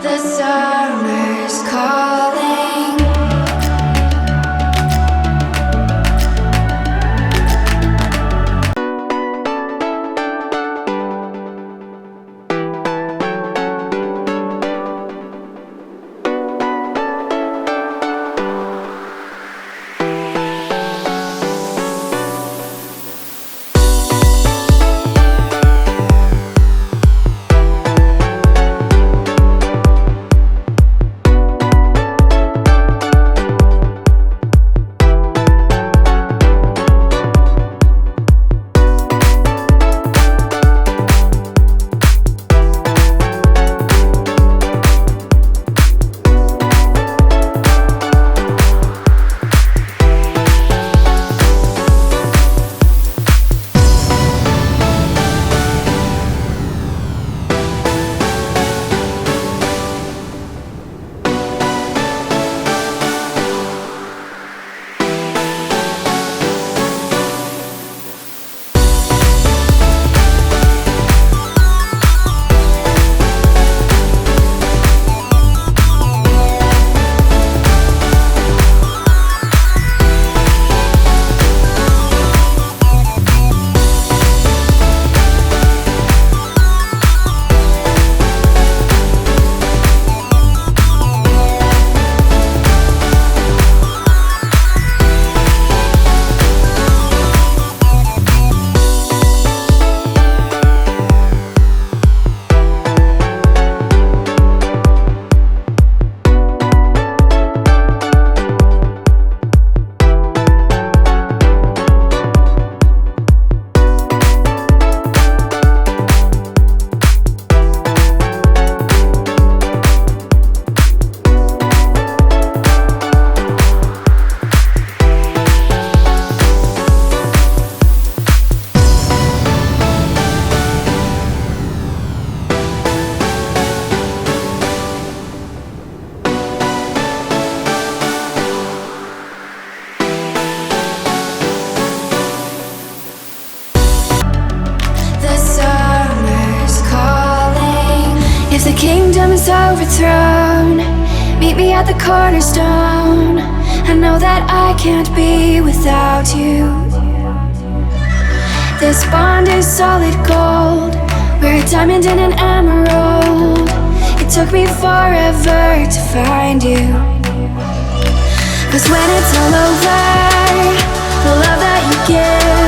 The summer's calling. If the kingdom is overthrown, meet me at the cornerstone. I know that I can't be without you. This bond is solid gold. We're a diamond and an emerald. It took me forever to find you. 'Cause when it's all over, the love that you give